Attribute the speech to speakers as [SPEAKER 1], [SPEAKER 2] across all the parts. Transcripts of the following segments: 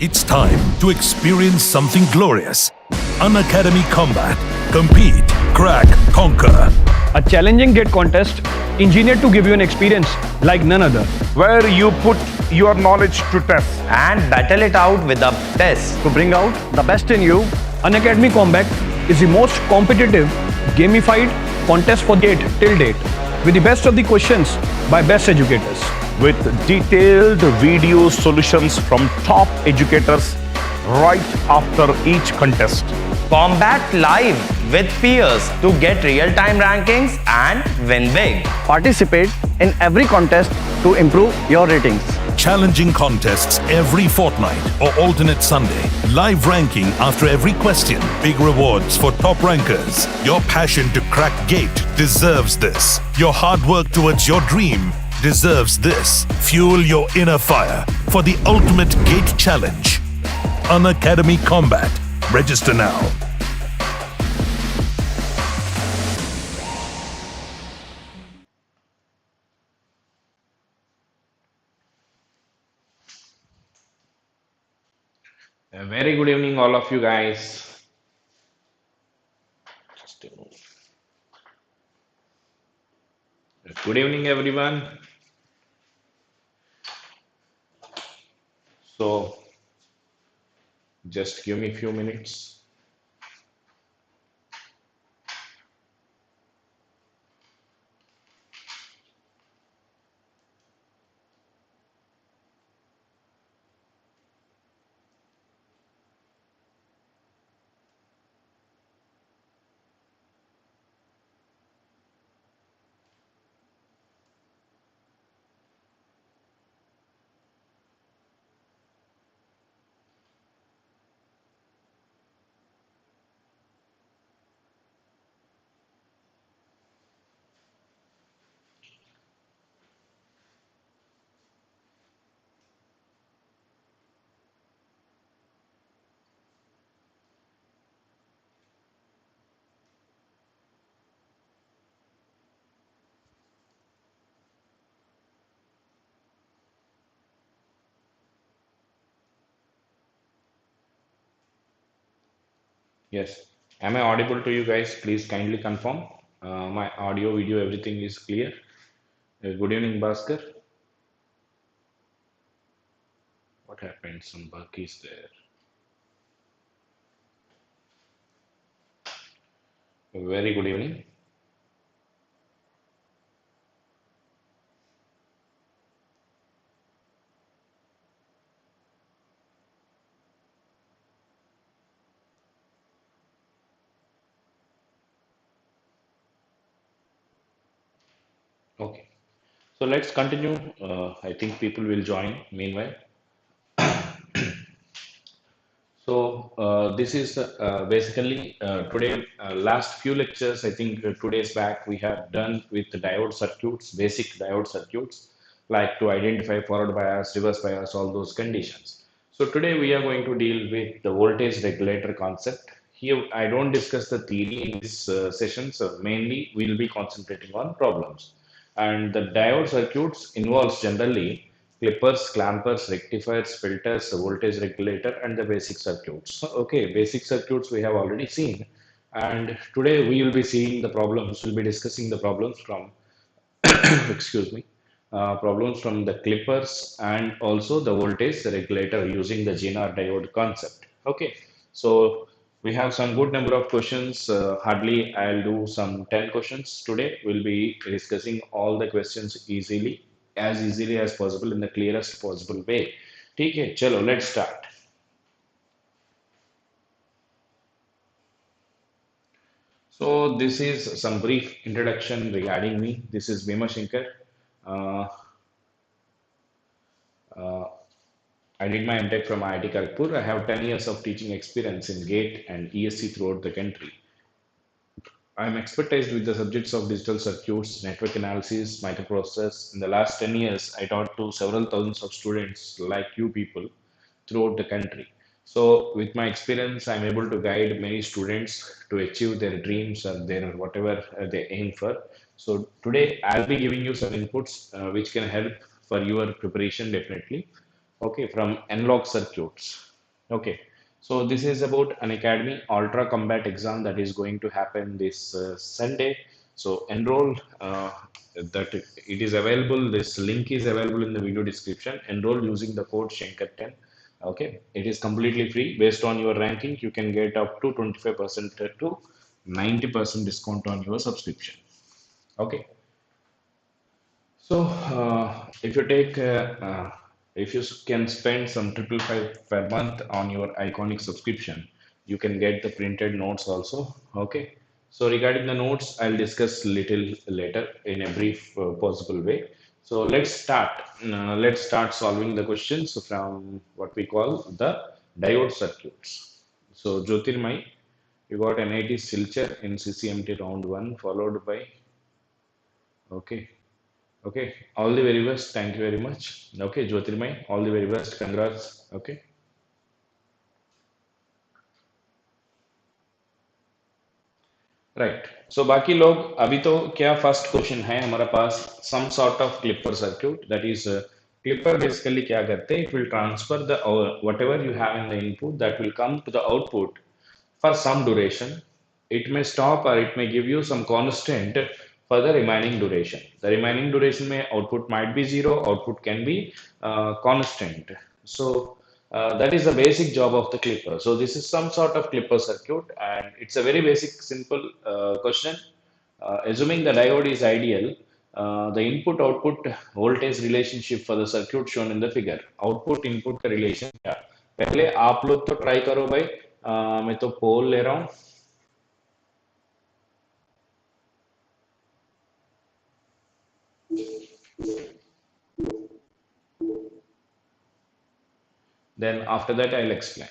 [SPEAKER 1] It's time to experience something glorious. Unacademy Combat. Compete, crack, conquer.
[SPEAKER 2] A challenging GATE contest engineered to give you an experience like none other.
[SPEAKER 3] Where you put your knowledge to test
[SPEAKER 4] and battle it out with the best.
[SPEAKER 2] To bring out the best in you, Unacademy Combat is the most competitive, gamified contest for GATE till date, with the best of the questions by best educators.
[SPEAKER 3] with detailed video solutions from top educators right after each contest.
[SPEAKER 4] Combat live with peers to get real-time rankings and win big.
[SPEAKER 2] Participate in every contest to improve your ratings.
[SPEAKER 1] Challenging contests every fortnight or alternate Sunday. Live ranking after every question. Big rewards for top rankers. Your passion to crack GATE deserves this. Your hard work towards your dream deserves this. Fuel your inner fire for the ultimate GATE challenge. Unacademy Combat. Register now.
[SPEAKER 5] A very good evening, all of you guys. Just a moment. Good evening, everyone. So, just give me a few minutes. Yes. Am I audible to you guys? Please kindly confirm. My audio, video, everything is clear. Good evening, Bhaskar. What happened? Some bug is there. Very good evening. Okay. So let's continue. I think people will join meanwhile. So this is basically today, last few lectures, I think 2 days back, we have done with the diode circuits, basic diode circuits, like to identify forward bias, reverse bias, all those conditions. So today we are going to deal with the voltage regulator concept. Here I don't discuss the theory in this session, so mainly we'll be concentrating on problems. And the diode circuits involves generally clippers, clampers, rectifiers, filters, the voltage regulator, and the basic circuits. So, okay, basic circuits we have already seen. And today we will be seeing the problems, we'll be discussing the problems from, excuse me, problems from the clippers and also the voltage regulator using the GNR diode concept. Okay, so we have some good number of questions. Hardly I'll do some 10 questions today. We'll be discussing all the questions easily, as easily as possible in the clearest possible way. Okay, chalo, let's start. So this is some brief introduction regarding me. This is Bhima Sankar. Uh, uh, I did my MTech from IIT Kharagpur. I have 10 years of teaching experience in GATE and ESE throughout the country. I am expertised with the subjects of digital circuits, network analysis, microprocessors. In the last 10 years, I taught to several thousands of students like you people throughout the country. So, with my experience, I'm able to guide many students to achieve their dreams and their whatever they aim for. So, today I'll be giving you some inputs which can help for your preparation definitely. Okay, from analog circuits. Okay, so this is about Unacademy Ultra Combat exam that is going to happen this Sunday. So enroll. That it is available. This link is available in the video description. Enroll using the code Shankar10. Okay, it is completely free. Based on your ranking, you can get up to 25% to 90% discount on your subscription. Okay. So, if you can spend some 555 per month on your iconic subscription, you can get the printed notes also. Okay. So regarding the notes, I'll discuss little later in a brief possible way. So let's start. Let's start solving the questions from what we call the diode circuits. So Jyotirmai, you got NIT Silchar in CCMT round one, followed by okay. Okay, all the very best. Thank you very much. Okay, Jyotirmai, all the very best. Congrats. Okay, right. So बाकी लोग अभी तो क्या first question है हमारे पास some sort of clipper circuit that is clipper basically क्या करते हैं it will transfer the whatever you have in the input that will come to the output for some duration. It may stop or it may give you some constant for the remaining duration. The remaining duration may output might be zero, output can be constant. So that is the basic job of the clipper. So this is some sort of clipper circuit and it's a very basic simple question. Assuming the diode is ideal, the input output voltage relationship for the circuit shown in the figure. Output input का relation क्या? पहले आप लोग तो try करो भाई मैं तो पोल ले रहा हूँ then after that I'll explain.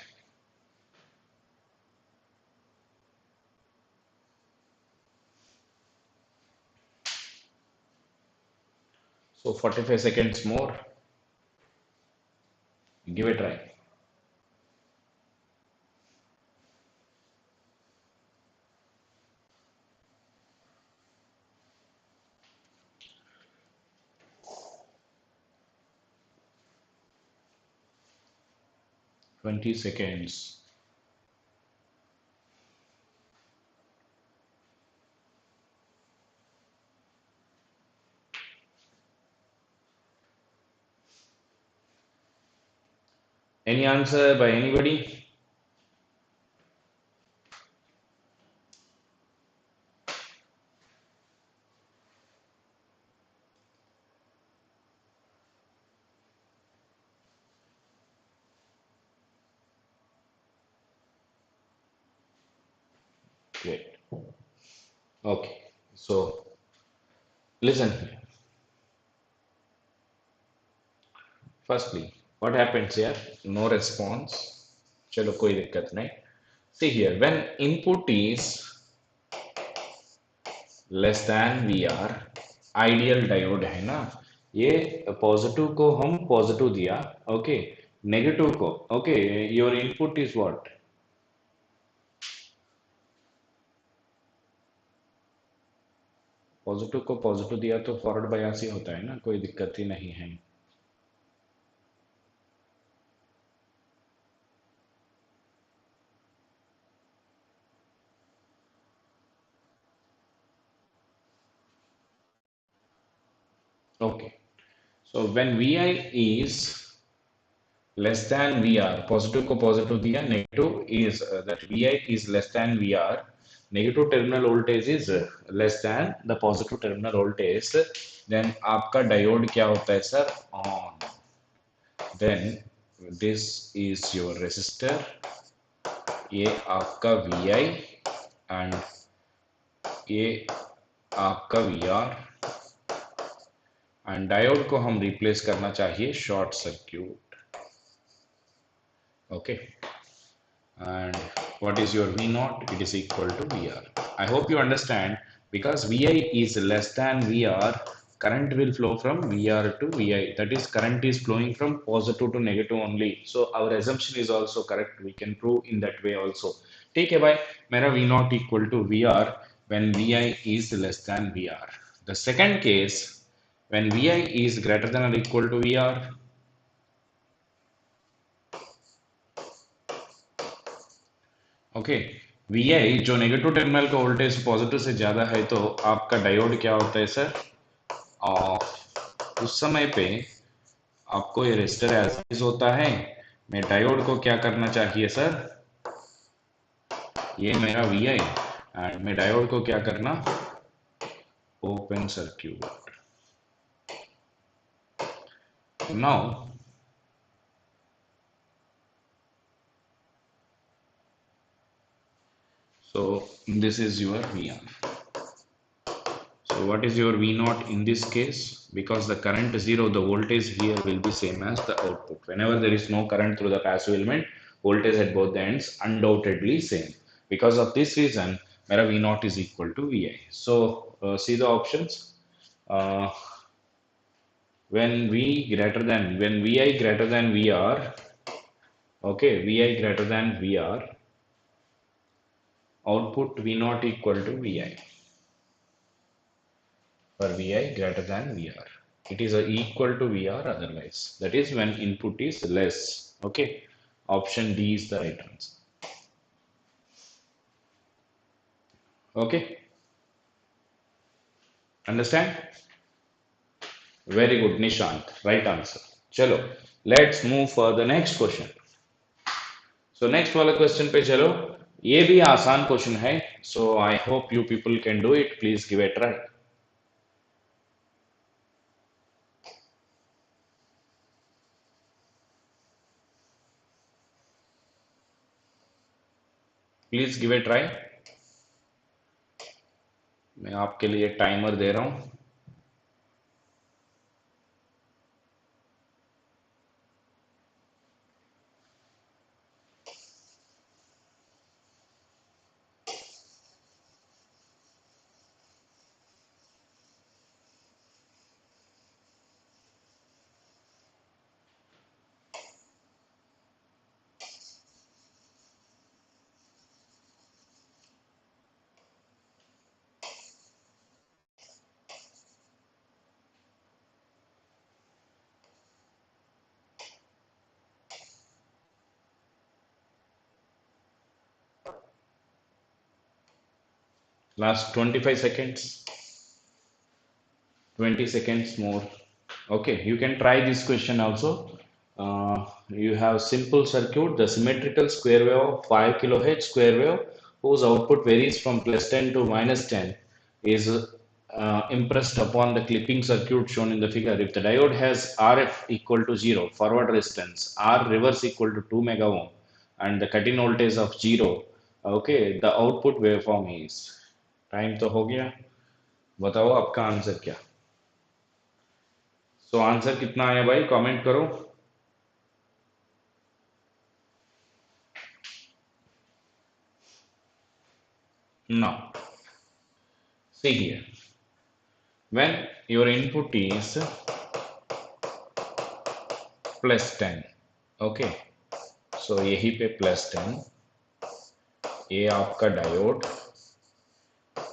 [SPEAKER 5] So 45 seconds more, give it a try. 20 seconds. Any answer by anybody? Great. Okay. So listen here. Firstly, what happens here? No response. चलो कोई दिक्कत नहीं. See here, when input is less than we are ideal diode है ना ये positive को हम positive दिया ओके नेगेटिव को okay your input is what positive को पॉजिटिव दिया तो फॉरवर्ड बायस ही होता है ना कोई दिक्कत ही नहीं है okay so when vi is less than VR, positive को positive दिया, negative is that VI is less than VR, negative terminal voltage is less than the positive terminal voltage, then आपका diode क्या होता है sir? On. Then this is your resistor, ये आपका VI and ये आपका VR and diode को हम replace करना चाहिए short circuit. Okay, and what is your V naught? It is equal to VR. I hope you understand because VI is less than VR, current will flow from VR to VI. That is, current is flowing from positive to negative only. So our assumption is also correct. We can prove in that way also. Take a by मेरा V naught equal to VR when VI is less than VR. The second case, when VI is greater than or equal to VR, okay, VI जो negative terminal का voltage positive से ज्यादा है तो आपका diode क्या होता है सर, ऑफ। उस समय पे आपको ये रेजिस्टर एज इज होता है, मैं डायोड को क्या करना चाहिए सर, ये मेरा VI एंड मैं डायोड को क्या करना, open circuit. Now so this is your VR. So what is your V naught in this case? Because the current is zero, the voltage here will be same as the output. Whenever there is no current through the passive element, voltage at both the ends undoubtedly same. Because of this reason, mera V naught is equal to VI. So see the options. Uh, when VI greater than VR, okay, VI greater than VR, output V naught equal to VI. For Vi greater than Vr. It is equal to Vr otherwise. That is when input is less. Okay. Option D is the right answer. Okay. Understand? Very good, Nishant. Right answer. Chalo. Let's move for the next question. So next वाला question पे चलो. ये भी आसान question है. So I hope you people can do it. Please give a try. Please give a try. मैं आपके लिए टाइमर दे रहा हूं. Last 25 seconds. 20 seconds more. Okay, you can try this question also. You have simple circuit, the symmetrical square wave of 5 kilohertz square wave whose output varies from plus 10 to minus 10 is impressed upon the clipping circuit shown in the figure. If the diode has RF equal to 0, forward resistance, R reverse equal to 2 mega ohm, and the cut-in voltage of 0, okay, the output waveform is. Time तो हो गया, बताओ आपका answer क्या. So answer कितना आया भाई, comment करो. Now, see here. When your input is plus 10, okay. So यही पे plus 10, ये आपका डायोड,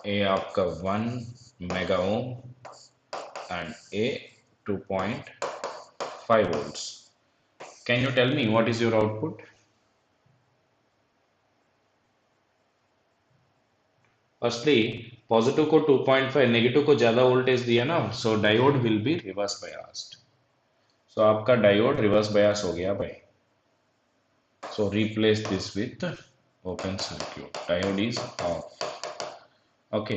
[SPEAKER 5] ये आपका 1 mega ohm and a 2.5 volts. Can you tell me what is your output? Firstly, positive को 2.5, नेगेटिव को ज्यादा वोल्टेज दिया ना, so diode will be reverse biased. So आपका डायोड रिवर्स बायस हो गया भाई. So replace this with open circuit. Diode is off. Okay,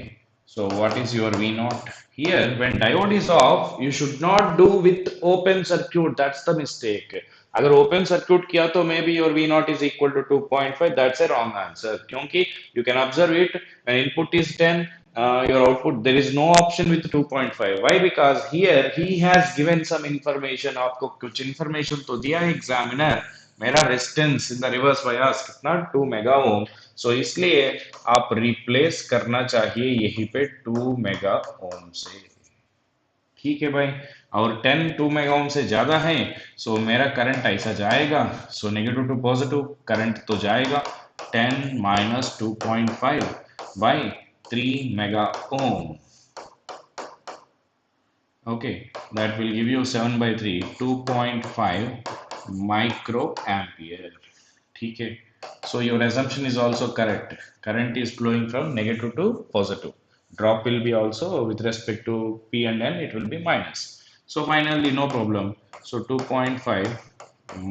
[SPEAKER 5] so what is your V naught? Here, when diode is off, you should not do with open circuit. That's the mistake. अगर open circuit किया तो maybe your V naught is equal to 2.5. That's a wrong answer. क्योंकि you can observe it when input is 10, your output there is no option with 2.5. Why? Because here he has given some information. आपको कुछ information तो दिया है examiner. मेरा resistance in the reverse bias कितना 2 mega ohm. सो इसलिए आप replace करना चाहिए यहीं पे 2 मेगा ओम से. ठीक है भाई. और 10 2 मेगा ओम से ज्यादा है, सो मेरा करंट ऐसा जाएगा. So negative to positive current तो जाएगा 10 माइनस 2.5 by 3 mega ohm. Okay, that will give you 7 by 3, 2.5 micro ampere. ठीक है. So your assumption is also correct. Current is flowing from negative to positive. Drop will be also with respect to P and N, it will be minus. So finally, no problem. So 2.5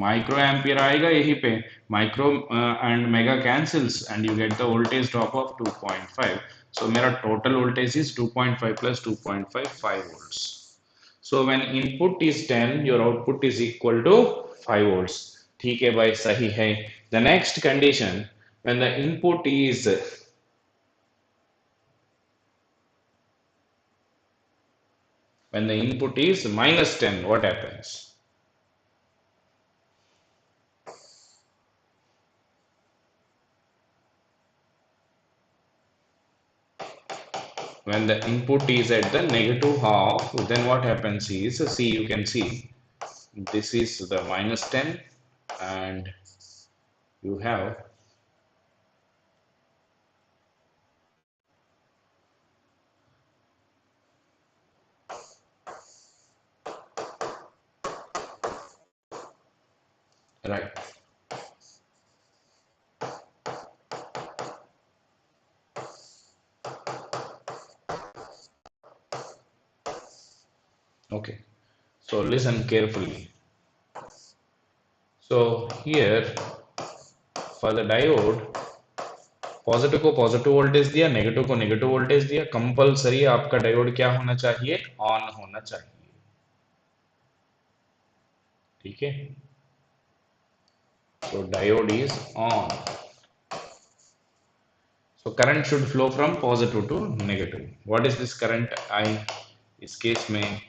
[SPEAKER 5] microampere आएगा यहीं पे micro and mega cancels and you get the voltage drop of 2.5. So मेरा total voltage is 2.5 plus 2.55 volts. So when input is 10, your output is equal to 5 volts. ठीक है भाई सही है. The next condition, when the input is minus 10, what happens? When the input is at the negative half, then what happens is, see, you can see this is the minus 10 and you have right. Okay, so listen carefully. So here for the diode, positive को positive voltage दिया, negative को negative voltage दिया, compulsory आपका diode क्या होना चाहिए? On होना चाहिए. ठीक है, so diode is on. So current should flow from positive to negative. What is this current I? इस केस में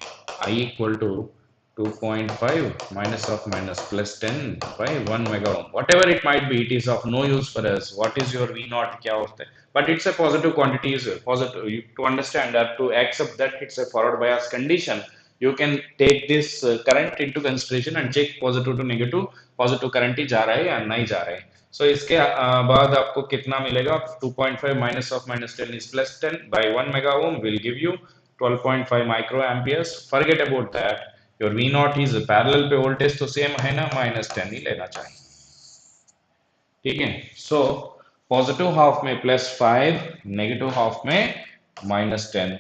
[SPEAKER 5] I equal to 2.5 minus of minus plus 10 by 1 mega ohm. Whatever it might be, it is of no use for us. What is your V naught? क्या होता है? But it's a positive quantity. Is positive. You, to understand that, to accept that it's a forward bias condition, you can take this current into consideration and check positive to negative. Positive current ही जा रहा है या नहीं जा रहा है. So इसके बाद आपको कितना मिलेगा? 2.5 minus of minus 10 is plus 10 by 1 mega ohm will give you 12.5 microamperes. Forget about that. Your V naught is parallel पे voltage तो same है ना, minus 10 ही लेना चाहिए. ठीक है, so पॉजिटिव हाफ में प्लस 5, नेगेटिव हाफ में minus 10.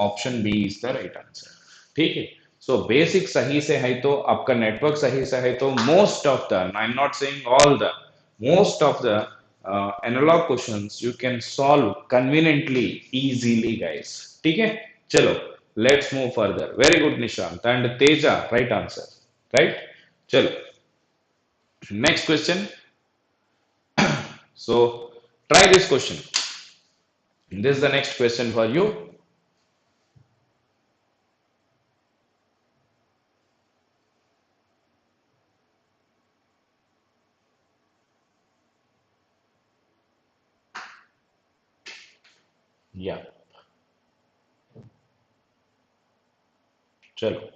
[SPEAKER 5] Option B is the right answer. ठीक है, सो बेसिक सही से है तो आपका नेटवर्क सही से है तो most of the, I am not saying all the, most of the analog questions you can solve conveniently, easily guys. ठीक है, चलो let's move further. Very good Nishant and Teja, right answer. Right, चलो next question. So try this question. This is the next question for you. Yeah. Chalo.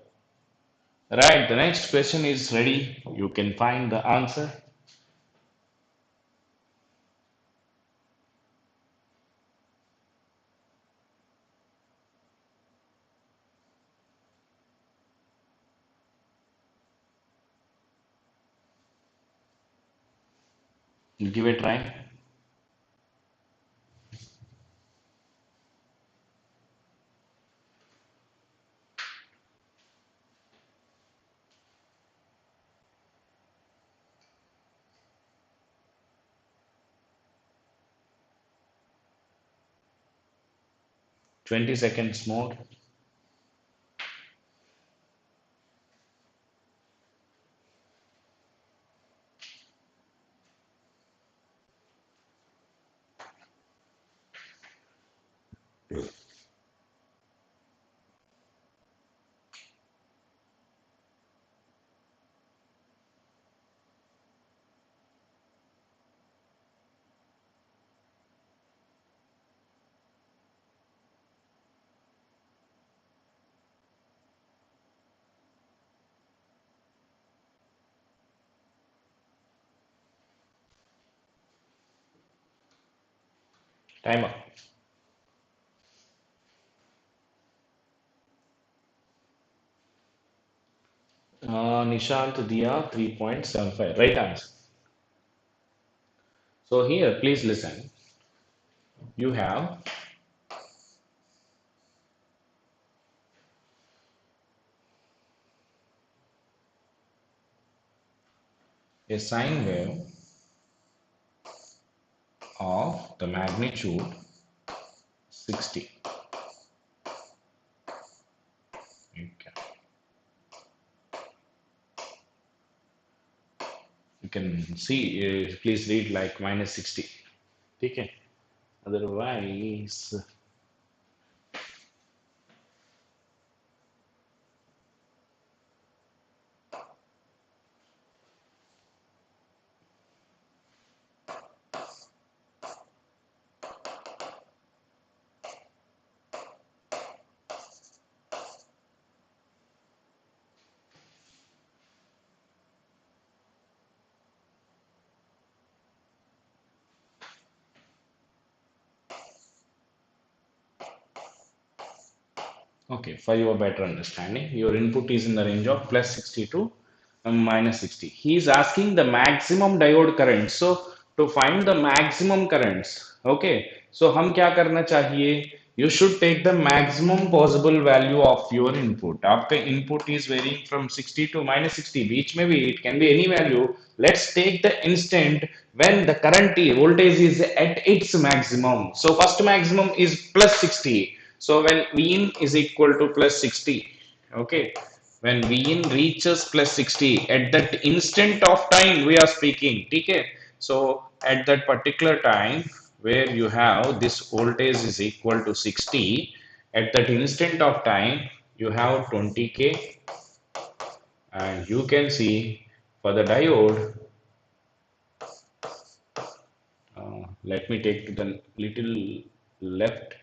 [SPEAKER 5] Right, the next question is ready. You can find the answer. Give it a try. Twenty seconds more. Time up. Nishant दिया 3.75. Right answer. So here, please listen. You have a sine wave of the magnitude 60. Okay. You can see, please read like minus 60. Okay. Otherwise, okay, for your better understanding, your input is in the range of plus 60 to minus 60. He is asking the maximum diode current. So to find the maximum currents, okay, so हम क्या करना चाहिए? You should take the maximum possible value of your input. आपका input is varying from 60 to minus 60. बीच में भी it can be any value. Let's take the instant when the current voltage is at its maximum. So first maximum is plus 60. So when Vin is equal to plus 60, okay, when Vin reaches plus 60, at that instant of time we are speaking, okay, so at that particular time where you have this voltage is equal to 60, at that instant of time you have 20k, and you can see for the diode, let me take to the little left.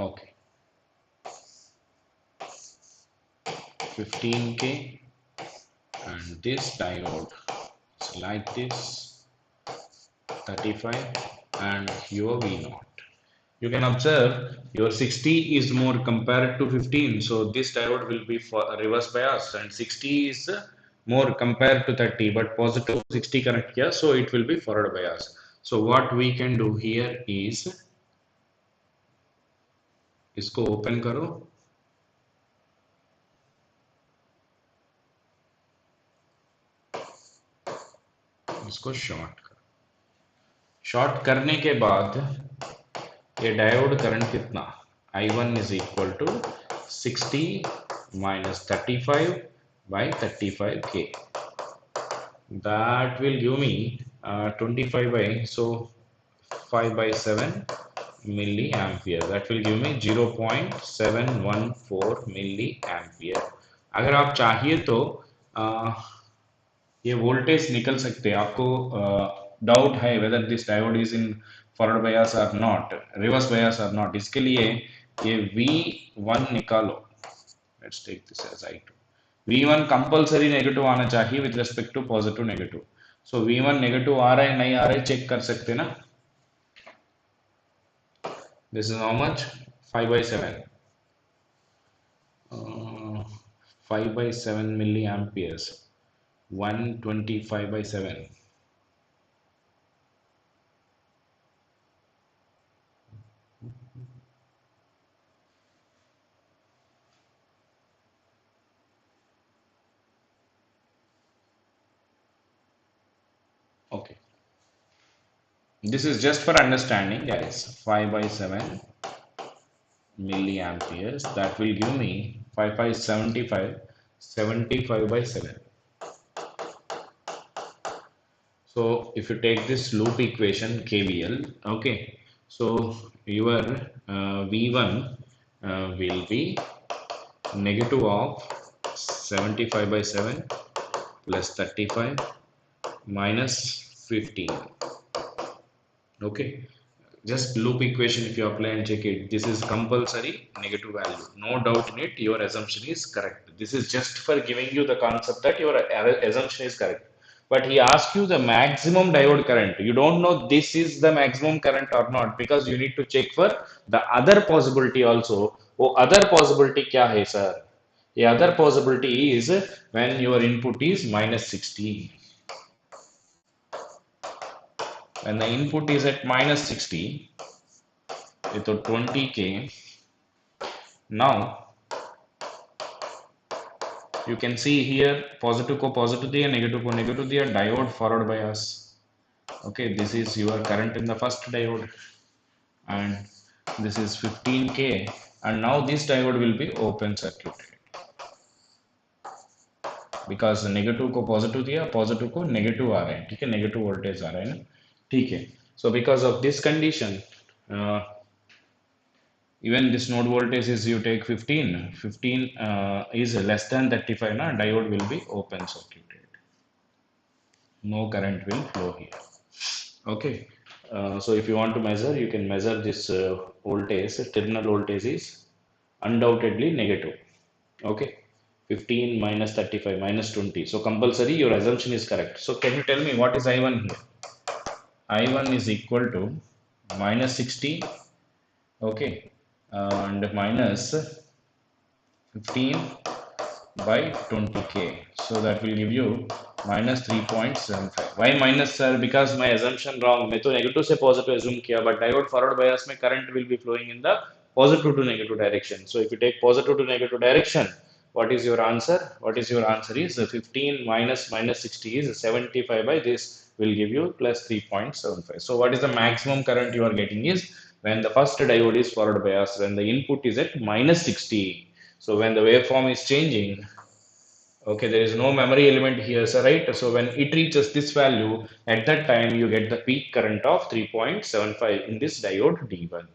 [SPEAKER 5] Okay, 15k, and this diode is like this, 35, and your V naught. You can observe your 60 is more compared to 15, so this diode will be for reverse bias, and 60 is more compared to 30, but positive 60 connect here, so it will be forward bias. So what we can do here is इसको open करो, इसको short करने के बाद ये diode current कितना, I1 is equal to 60 minus 35 by 35k. That will give me 25 by, so 5 by 7 milliampere. That will give me 0.714 milliampere. अगर आप चाहिए तो ये वोल्टेज निकल सकते हैं. आपको डाउट है whether this diode is in forward bias और नॉट, रिवर्स बायस और नॉट, इसके लिए ये V1 निकालो. Let's take this as I2. V1 compulsory negative आना चाहिए with respect to positive negative. So V1 negative आ रहा है नहीं आ रहा है चेक कर सकते ना. This is how much, 5 by 7, 5 by 7 milliamperes, 125 by 7. Okay, this is just for understanding, guys. 5 by 7 milliamperes, that will give me 5 by 75, 75 by 7. So if you take this loop equation KVL, okay, so your V1 will be negative of 75 by 7 plus 35 minus 15. Okay, just loop equation if you apply and check it, this is compulsory negative value, no doubt in it, your assumption is correct. This is just for giving you the concept that your assumption is correct. but he asks you the maximum diode current. You don't know this is the maximum current or not, because you need to check for the other possibility also. Oh, other possibility kya hai sir? The other possibility is when your input is minus 60. When the input is at minus 60 with a 20K, now you can see here positive को positive दिया, negative को negative दिया, diode forward bias. Okay, this is your current in the first diode, and this is 15K, and now this diode will be open circuited because negative को positive दिया, positive को negative आ रहा है, ठीक है, negative voltage आ रहा है ना, ठीक है. So because of this condition, even this node voltage is, you take 15, 15 is less than 35, na, diode will be open circuited. No current will flow here. Okay. So if you want to measure, you can measure this voltage. Terminal voltage is undoubtedly negative. Okay. 15 minus 35 minus 20. So compulsory, your assumption is correct. So can you tell me what is I1 here? I1 is equal to minus 60. Okay. And minus 15 by 20K. So that will give you minus 3.75. Why minus, sir? Because my assumption wrong. मैं तो negative से positive assume किया, but diode forward bias में current will be flowing in the positive to negative direction. So if you take positive to negative direction, what is your answer? What is your answer is 15 minus minus 60 is 75 by this will give you plus 3.75. So what is the maximum current you are getting is when the first diode is forward bias, when the input is at minus 60. So when the waveform is changing, okay, there is no memory element here, so right? So when it reaches this value, at that time you get the peak current of 3.75 in this diode D1.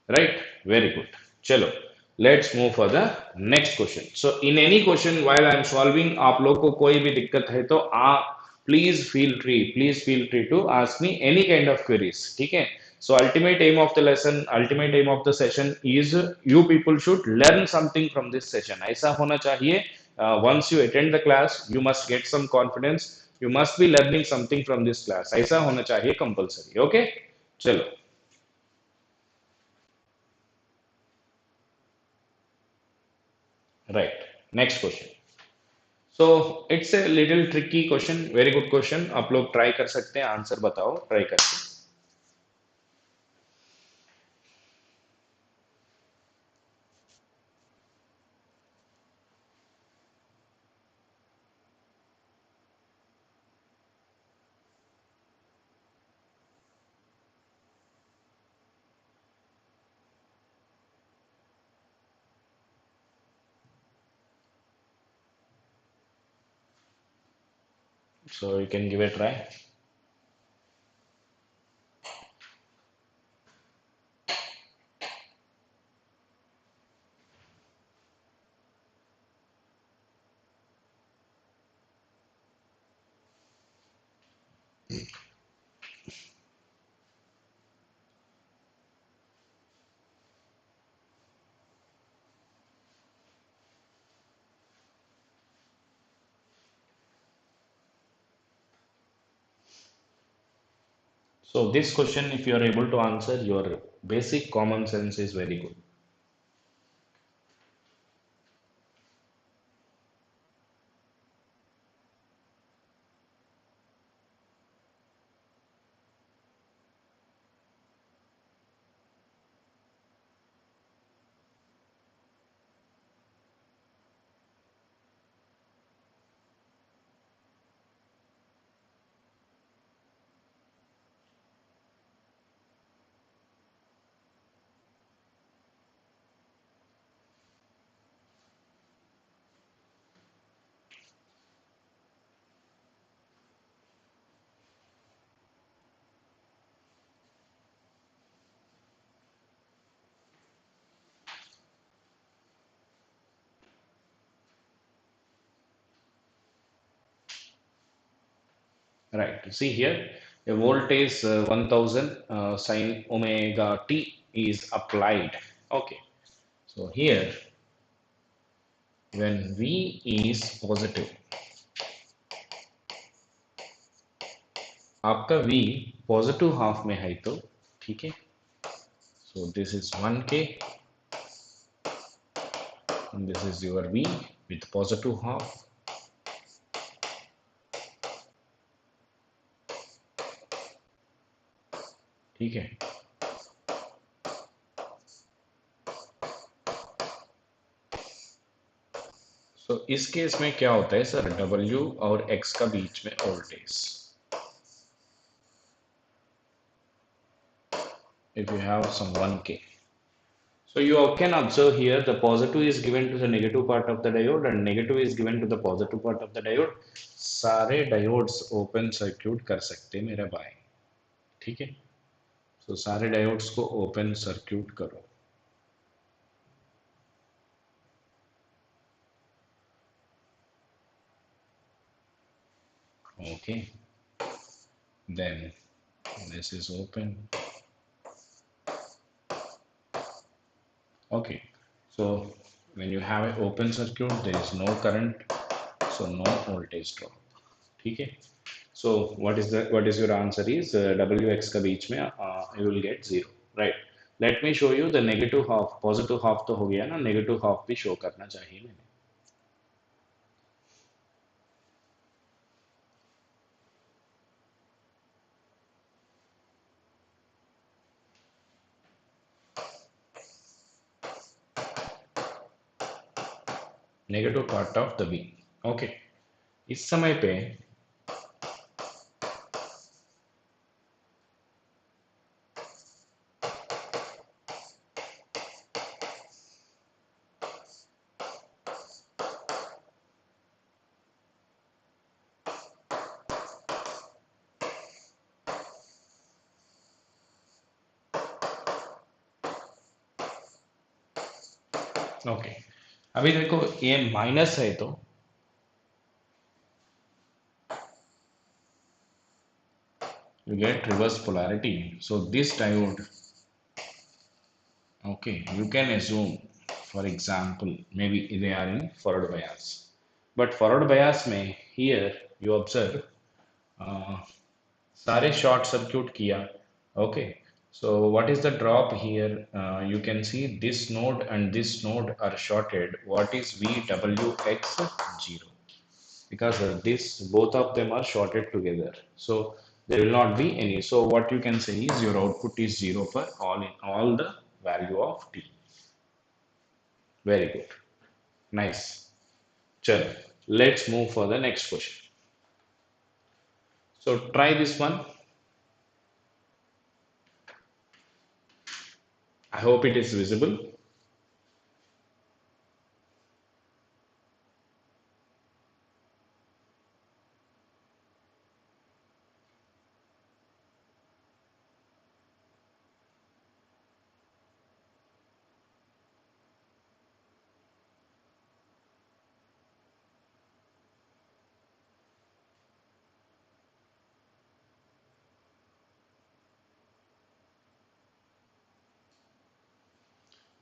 [SPEAKER 5] Right? Very good. Chalo. Let's move for the next question. So in any question while I am solving, आप लोग को कोई भी दिक्कत है तो please feel free to ask me any kind of queries. ठीक है? So ultimate aim of the lesson, ultimate aim of the session is you people should learn something from this session. ऐसा होना चाहिए. Once you attend the class, you must get some confidence. You must be learning something from this class. ऐसा होना चाहिए compulsory. Okay? चलो. Right. Next question. So it's a little tricky question. Very good question. आप लोग try कर सकते हैं. Answer बताओ. Try करके. So you can give it a try. So this question, if you are able to answer, your basic common sense is very good. Right. See here, a voltage 1000 sine omega t is applied. Okay. So here, when V is positive, आपका V positive half में है तो ठीक है, so this is 1K and this is your V with positive half. ठीक है, तो इस केस में क्या होता है सर, W और X का बीच में voltage, if you have some 1K. So you can observe here the positive is given to the negative part of the diode and negative is given to the positive part of the diode. सारे diodes open circuit कर सकते हैं मेरे भाई, ठीक है। तो सारे diodes को open circuit करो, okay, then this is open, okay. So when you have an open circuit there is no current, so no voltage drop, ठीक है। So what is your answer is WX का बीच में you will get 0, right? Let me show you the negative half, positive half तो हो गया ना, negative half भी show करना चाहिए मैंने। Negative part of the B, okay. इस समय पे ओके, अभी देखो ये माइनस है तो you get reverse polarity. So this diode, okay, you can assume, for example, maybe they are in forward bias, but forward bias में here you observe सारे शॉर्ट सर्क्यूट किया, okay. So what is the drop here? You can see this node and this node are shorted. What is VWX 0? Because this both of them are shorted together, so there will not be any. So what you can say is your output is 0 for all the value of t. Very good, nice. Chalo, let's move for the next question. So try this one. I hope it is visible.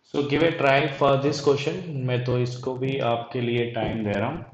[SPEAKER 5] So give a try for this question. मैं तो इसको भी आपके लिए time दे रहा हूँ।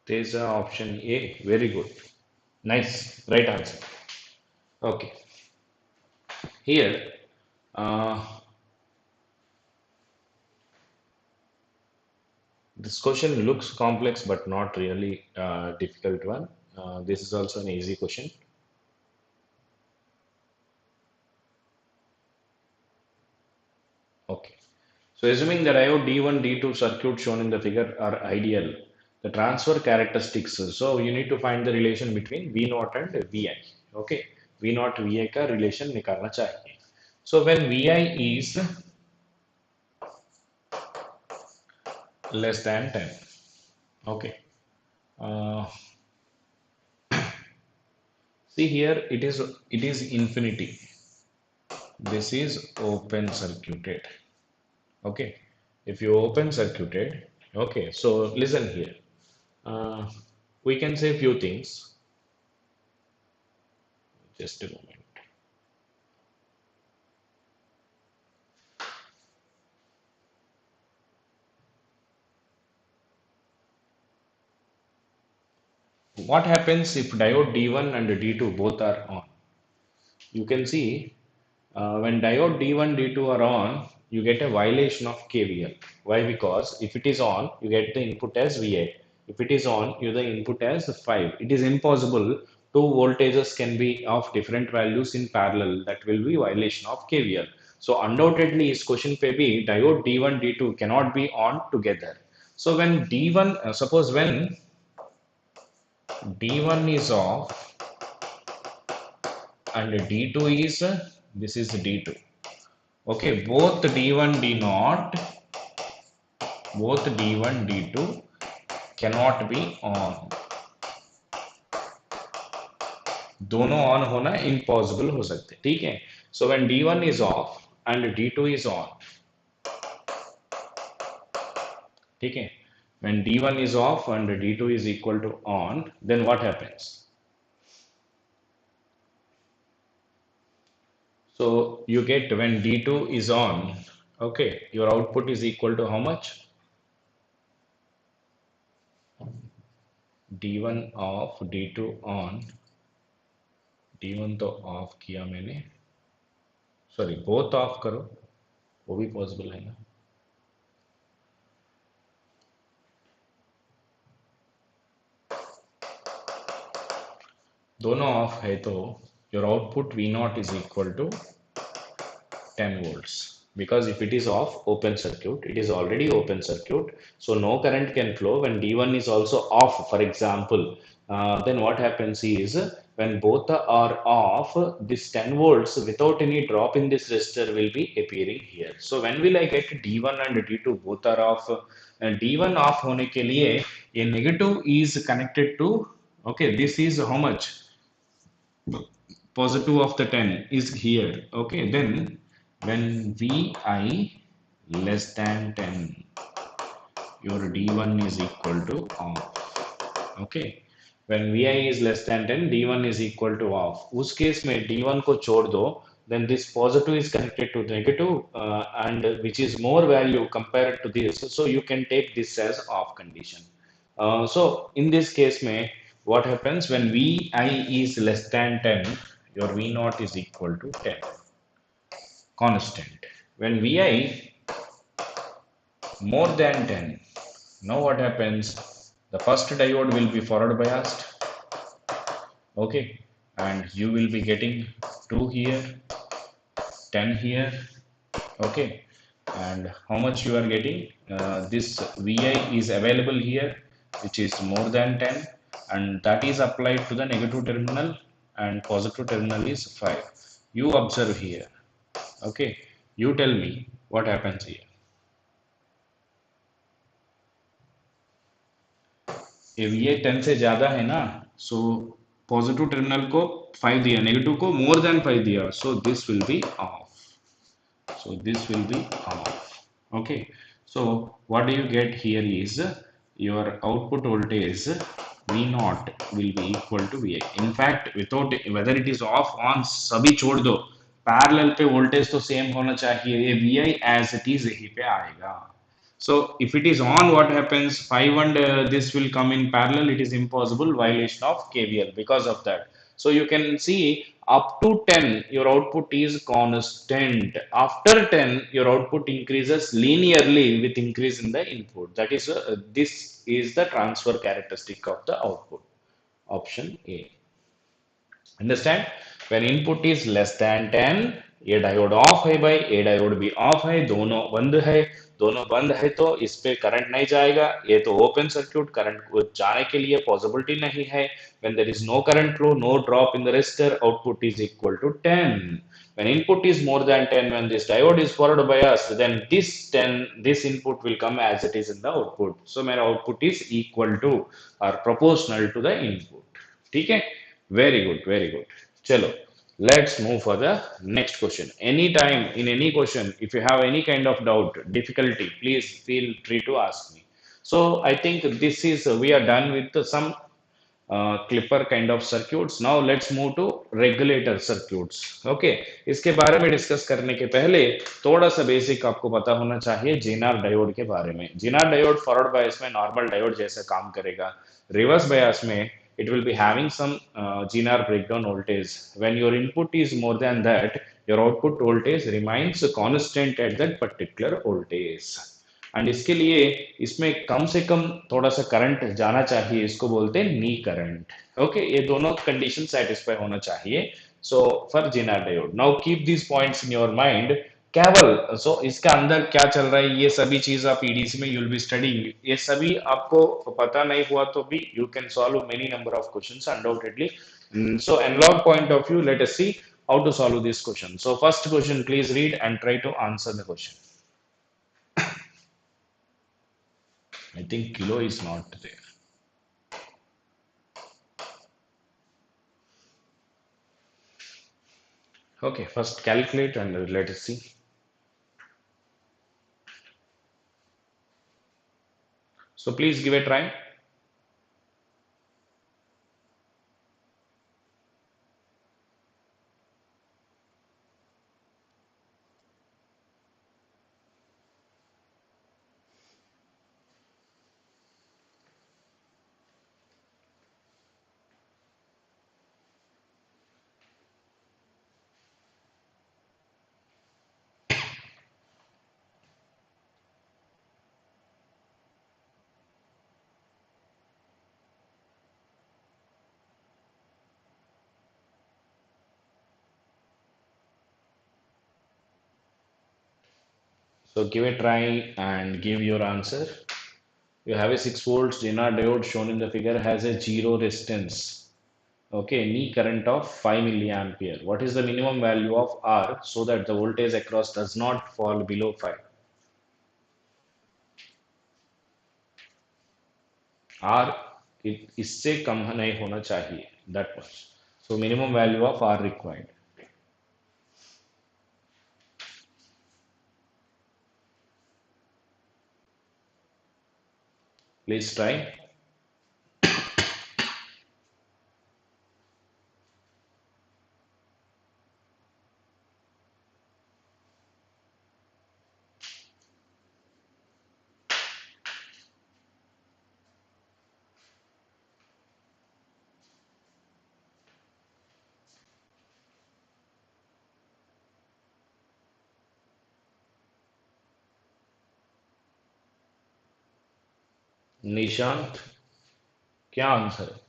[SPEAKER 5] There's a option A. Very good. Nice. Right answer. Okay. Here, uh, This question looks complex, but not really difficult one. This is also an easy question. Okay. So assuming the diode D1, D2 circuit shown in the figure are ideal, the transfer characteristics. So you need to find the relation between V0 and Vi. Okay. V0 Vi का relation निकालना चाहिए. So when Vi is less than 10. Okay. Uh, See here, it is infinity. This is open circuited. Okay. If you open circuited, okay. So listen here. Uh, we can say few things. Just a moment. What happens if diode D1 and D2 both are on? You can see when diode D1, D2 are on, you get a violation of KVL. Why? Because if it is on, you get the input as VA. If it is on, you the input as 5. It is impossible two voltages can be of different values in parallel. That will be violation of KVL. So undoubtedly, this question may be diode D1, D2 cannot be on together. So when D1, suppose when D1 is off and D2 is, this is D2. Okay, both D1, D0, both D1, D2 cannot be on. दोनों on होना impossible हो सकते, ठीक है? So when D1 is off and D2 is on, ठीक है? When D1 is off and D2 is equal to on, then what happens? So you get when D2 is on, okay, your output is equal to how much? D1 off, D2 on. D1 तो of किया मैंने, sorry both of करो, वो भी possible है ना. दोनों of है तो your output V0 is equal to 10 volts, because if it is off open circuit, it is already open circuit, so no current can flow. When D1 is also off, for example, then what happens is when both are off, this 10 volts without any drop in this resistor will be appearing here. So when will I get D1 and D2 both are off? D1 off होने के लिए a negative is connected to, okay, this is how much? Positive of the 10 is here. Okay, then when Vi less than 10, your D1 is equal to off. Okay, when Vi is less than 10, D1 is equal to off. उस case में D1 को छोड़ दो, then this positive is connected to the negative and which is more value compared to this, so you can take this as off condition. So in this case में what happens when Vi is less than 10, your V0 is equal to 10 constant. When Vi more than 10, now what happens? The first diode will be forward biased, okay, and you will be getting 2 here, 10 here, okay, and how much you are getting? This Vi is available here, which is more than 10, and that is applied to the negative terminal, and positive terminal is 5. You observe here, okay, you tell me what happens here. If ये 10 से ज़्यादा है ना, so positive terminal को 5 दिया, negative को more than 5 दिया, so this will be off. So this will be off. Okay. So what do you get here is your output voltage V0 will be equal to Vi. In fact, without whether it is off on सभी छोड़ दो, parallel पे voltage तो same होना चाहिए, ये Vi as it is यहीं पे आएगा. So if it is on, what happens? 5 and this will come in parallel. It is impossible, violation of KVL because of that. So you can see Up to 10, your output is constant. After 10, your output increases linearly with increase in the input. That is, this is the transfer characteristic of the output. Option A. Understand? When input is less than 10, ये diode off है भाई, ये diode भी of है, दोनों बंद है तो इस पे करंट नहीं जाएगा, ये तो ओपन सर्क्यूट, करंट को जाने के लिए पॉसिबिलिटी नहीं है. When there is no current flow, no drop in the resistor, output is equal to 10. When input is more than 10, when this diode is followed by us, then this input will come as it is in the output. So my output is equal to or proportional to the input. ठीक है? Very good, very good. Chalo, let's move for the next question. Anytime in any question, if you have any kind of doubt, difficulty, please feel free to ask me. So I think this is we are done with some clipper kind of circuits. Now let's move to regulator circuits. Okay, इसके बारे में discuss करने के पहले थोड़ा सा basic आपको पता होना चाहिए जेनर डायोड के बारे में. जेनर डायोड फॉरवर्ड बायस में नॉर्मल डायोड जैसे काम करेगा. रिवर्स बायस में it will be having some Zener breakdown voltage. When your input is more than that, your output voltage remains constant at that particular voltage. And इसके लिए इसमें कम से कम थोड़ा सा करंट जाना चाहिए, इसको बोलते हैं नी करंट. ओके, ये दोनों कंडीशन सेटिस्फाई होना चाहिए. So for Zener diode, now keep this points in your mind. केवल सो इसका अंदर क्या चल रहा है, ये सभी चीज आप ईडीसी में यूल बी स्टडिंग. ये सभी आपको पता नहीं हुआ तो भी you can solve many number of questions undoubtedly. So analog point of view, let us see how to solve this question. So first question, please read and try to answer the question. I think kilo is not there. Okay, first calculate and let us see. So please give a try. So give a try and give your answer. You have a 6 volts Zener diode shown in the figure, has a zero resistance. Okay, knee current of 5 milliampere. What is the minimum value of R so that the voltage across does not fall below 5? R इससे कम नहीं होना चाहिए, that much. So minimum value of R required. Please try. Nishant, क्या answer है?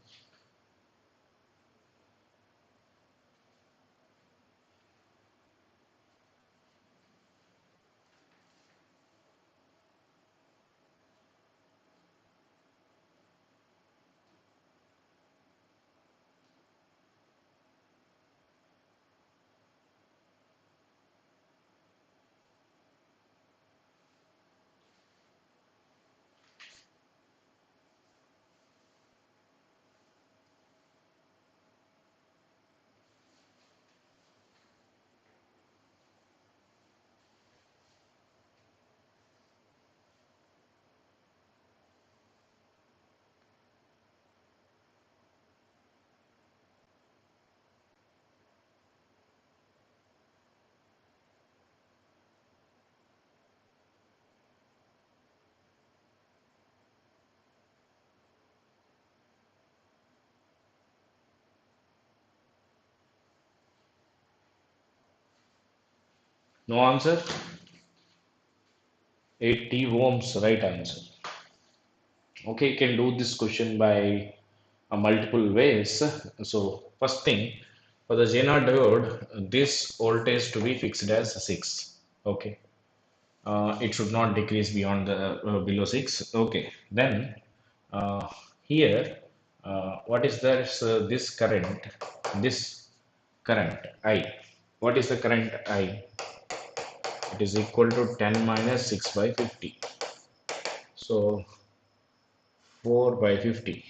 [SPEAKER 5] No answer? 80 ohms, right answer. Okay, you can do this question by multiple ways. So first thing, for the Zener diode, this voltage to be fixed as 6. Okay, it should not decrease beyond the below 6. Okay, then uh, here, what is this current? This current I. What is the current I? It is equal to 10 minus 6 by 50. So 4 by 50.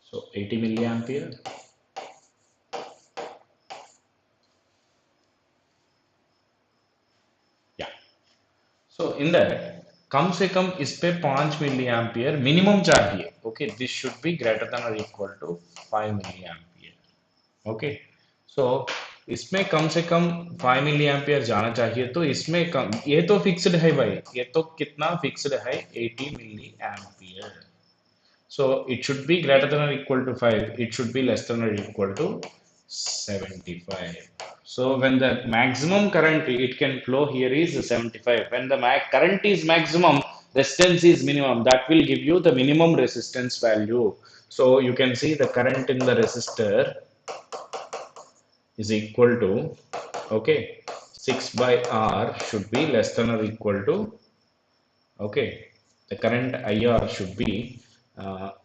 [SPEAKER 5] So 80 milliampere. Yeah. So in that, कम से कम इस पे 5 milli ampere minimum चाहिए. Okay, this should be greater than और equal to 5 milli ampere. Okay, so इसमें कम से कम 5 milli ampere जाना चाहिए. तो इसमें कम, ये तो फिक्स्ड है भाई, ये तो कितना फिक्स्ड है, 80 milli ampere. So it should be greater than or equal to 5. It should be less than or equal to 75. So when the maximum current it can flow here is 75. When the current is maximum, resistance is minimum. That will give you the minimum resistance value. So you can see the current in the resistor is equal to, okay, 6 by R should be less than or equal to, okay, the current IR should be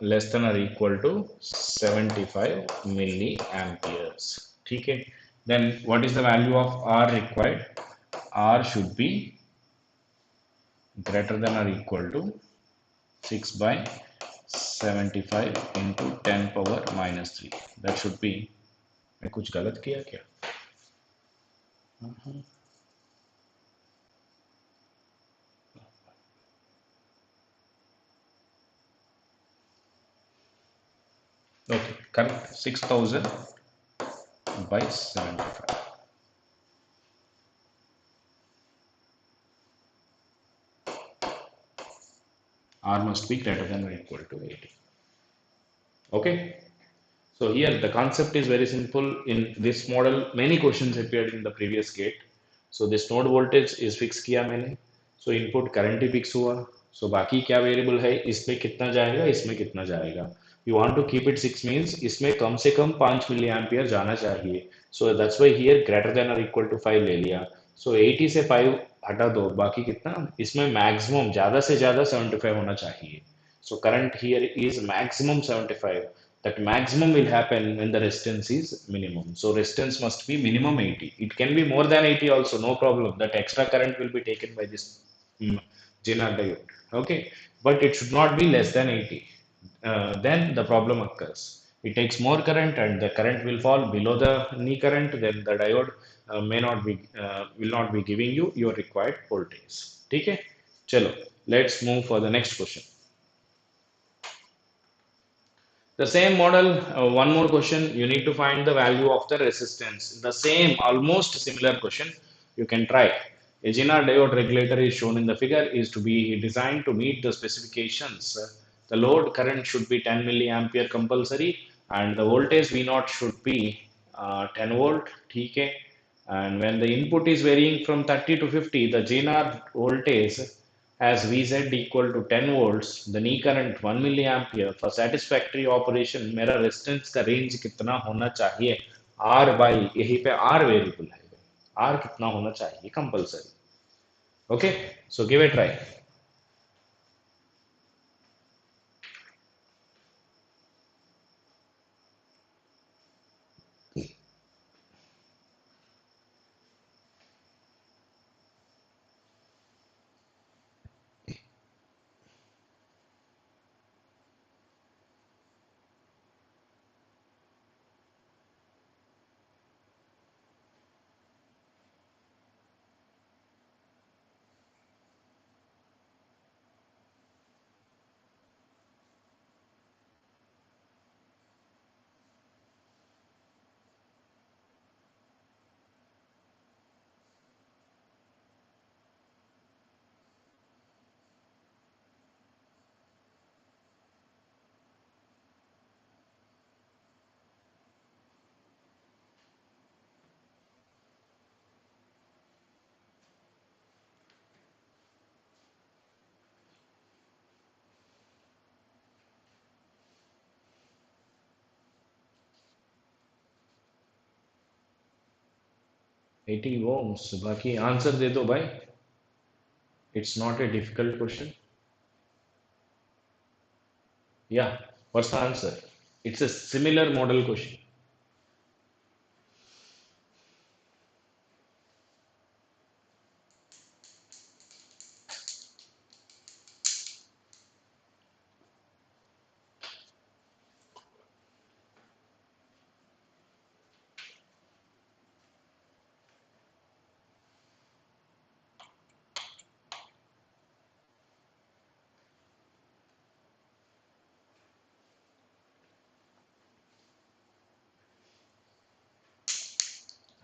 [SPEAKER 5] less than or equal to 75 milliamperes. Okay. Then what is the value of R required? R should be greater than or equal to 6 by 75 into 10 power minus 3. That should be, मैं कुछ गलत किया क्या? Okay, correct. 6000 by 75. R must be greater than or equal to 80. Okay. So here the concept is very simple. In this model, many questions appeared in the previous gate. So this node voltage is fixed किया मैंने. So input current ही fix हुआ. So बाकी क्या variable है? इसमें कितना जाएगा? इसमें कितना जाएगा? You want to keep it 6 means इसमें कम से कम 5 milliampere जाना चाहिए. So that's why here greater than or equal to 5 ले लिया. So 80 से 5 हटा दो. बाकी कितना? इसमें maximum ज़्यादा से ज़्यादा 75 होना चाहिए. So current here is maximum 75. That maximum will happen when the resistance is minimum. So resistance must be minimum 80. It can be more than 80 also, no problem. That extra current will be taken by this Zener diode. Okay, but it should not be less than 80. Then the problem occurs. It takes more current and the current will fall below the knee current. Then the diode may not be will not be giving you your required voltage. Okay, chalo. Let's move for the next question. The same model, one more question, you need to find the value of the resistance. The same, almost similar question, you can try. A Zener diode regulator is shown in the figure is to be designed to meet the specifications. The load current should be 10 milliampere compulsory and the voltage V0 should be 10 volt, okay? And when the input is varying from 30 to 50, the Zener voltage has Vz equal to 10 volts, the knee current 1 milliampere. For satisfactory operation, मेरा resistance का range कितना होना चाहिए? R by, यहीं पे R variable है. R कितना होना चाहिए? Compulsory. Okay, so give it a try. 80 ohms. बाकी आंसर दे दो भाई. It's not a difficult question. Yeah, what's the answer? It's a similar model question.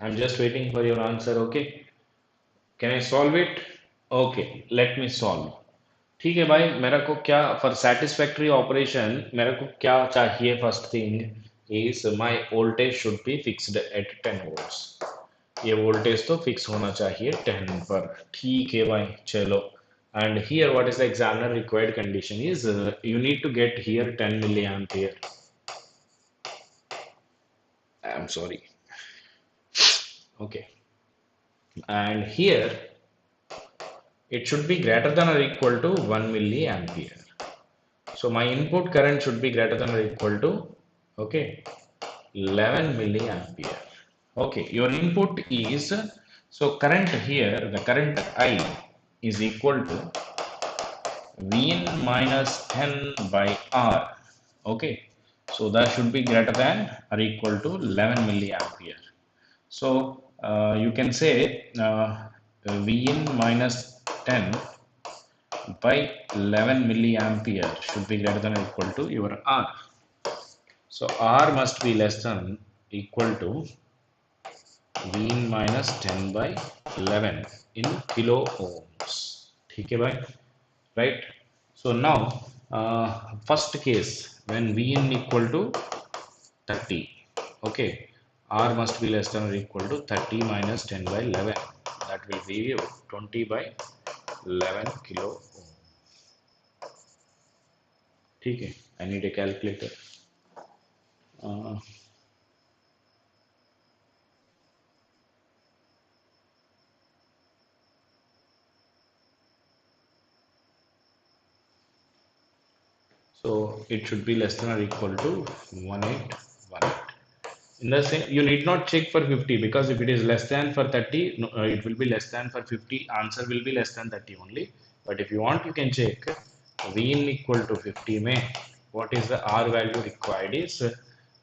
[SPEAKER 5] I'm just waiting for your answer, okay? Can I solve it? Okay, let me solve. ठीक है भाई, मेरे को क्या for satisfactory operation मेरे को क्या चाहिए? First thing is my voltage should be fixed at 10 volts. ये वोल्टेज तो फिक्स होना चाहिए 10 पर. ठीक है भाई, चलो. And here what is the examiner required condition is you need to get here 10 milliampere. I'm sorry. Okay. And here it should be greater than or equal to 1 milliampere. So my input current should be greater than or equal to, okay, 11 milliampere. Okay, your input is, so current here, the current I is equal to Vn minus 10 by R. Okay, so that should be greater than or equal to 11 milliampere. So you can say Vn minus 10 by 11 milliampere should be greater than or equal to your R. So R must be less than equal to Vn minus 10 by 11 in kilo ohms. ठीक है भाई, right? So now first case when Vn equal to 30, okay, R must be less than or equal to 30 minus 10 by 11. That will be 20 by 11 kilo ohm. ठीक है, I need a calculator. So it should be less than or equal to 1818. In the same, you need not check for 50 because if it is less than for 30, no, it will be less than for 50. Answer will be less than 30 only. But if you want, you can check Vn equal to 50 may. What is the R value required is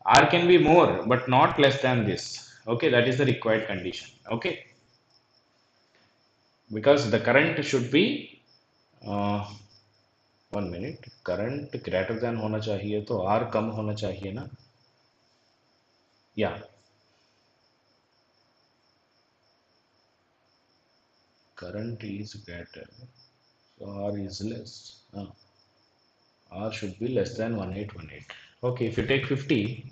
[SPEAKER 5] R can be more, but not less than this. Okay, that is the required condition. Okay, because the current should be 1 minute. Current greater than होना चाहिए तो R कम होना चाहिए ना. Yeah, current is greater, so R is less. R should be less than 1818. Okay, if you take 50,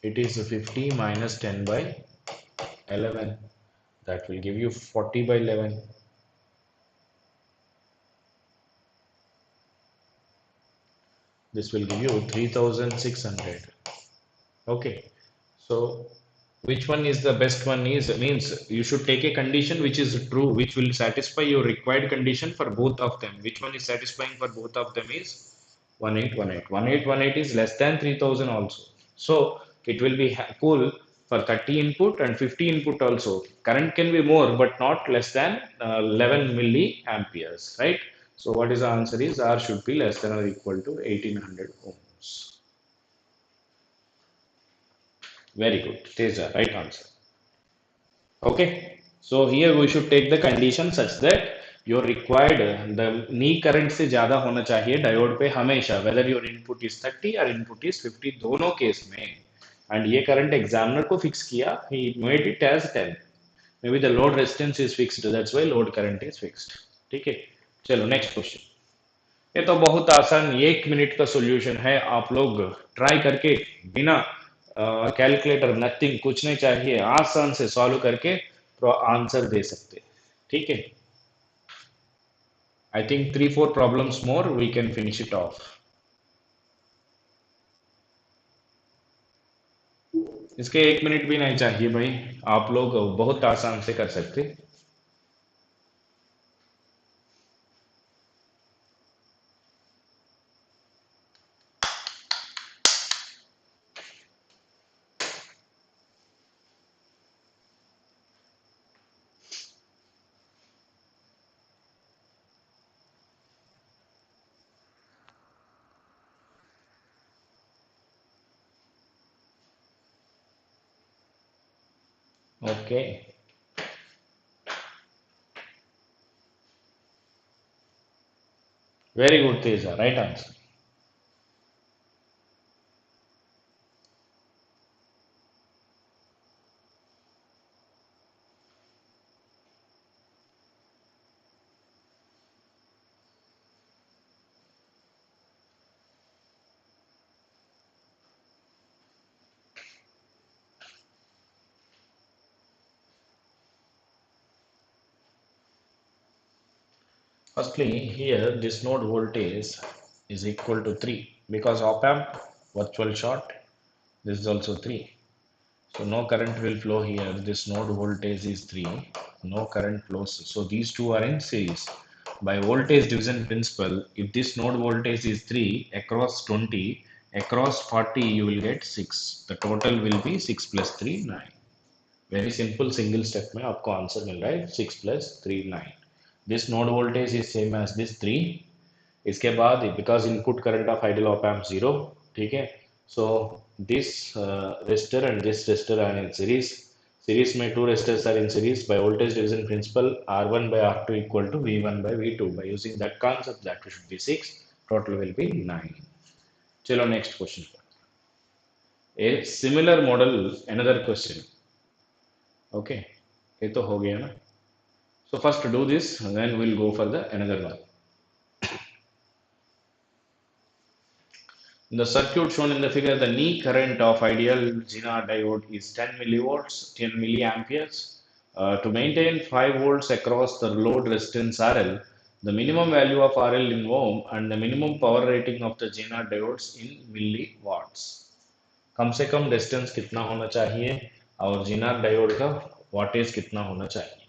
[SPEAKER 5] it is 50 minus 10 by 11. That will give you 40 by 11. This will give you 3600. Okay, so which one is the best one is means you should take a condition which is true, which will satisfy your required condition for both of them. Which one is satisfying for both of them is 1818. 1818 is less than 3000 also. So it will be cool for 30 input and 50 input also. Current can be more but not less than 11 milliamperes, right? So what is the answer is R should be less than or equal to 1800 ohms. Very good. It is the right answer. Okay. So here we should take the condition such that your required the knee current से ज़्यादा होना चाहिए diode पे हमेशा, whether your input is 30 or input is 50 दोनों case में. And ये current examiner को fix किया, he made it as 10. Maybe the load resistance is fixed, that's why load current is fixed. ठीक है. चलो next question. ये तो बहुत आसान 1 मिनट का सॉल्यूशन है. आप लोग ट्राई करके बिना कैलकुलेटर नथिंग कुछ नहीं चाहिए आसान से सॉल्व करके आंसर दे सकते. ठीक है. I think 3-4 problems more we can finish it off. इसके 1 मिनट भी नहीं चाहिए भाई, आप लोग बहुत आसान से कर सकते। Okay, very good Teja, right answer. Firstly, here this node voltage is equal to 3 because op amp virtual short, this is also 3. So no current will flow here. This node voltage is 3. No current flows. So these two are in series. By voltage division principle, if this node voltage is 3 across 20, across 40 you will get 6. The total will be 6 plus 3, 9. Very simple single step में आपको answer मिल रहा है 6 plus 3 9। This node voltage is same as this 3। इसके बाद because input current of ideal op amp 0, ठीक है। So this resistor and this resistor are in series. Series में two resistors are in series by voltage division principle R1 by R2 equal to V1 by V2 by using that concept that should be 6, total will be 9। चलो next question. A similar model another question। Okay, ये तो हो गया ना। So first do this then will go for the another one. In the circuit shown in the figure, the knee current of ideal Zener diode is 10 millivolts, 10 milliamperes. To maintain 5 volts across the load resistance RL, the minimum value of RL in ohm and the minimum power rating of the Zener diodes in milliwatts. कम से कम distance कितना होना चाहिए और Zener diode का wattage कितना होना चाहिए।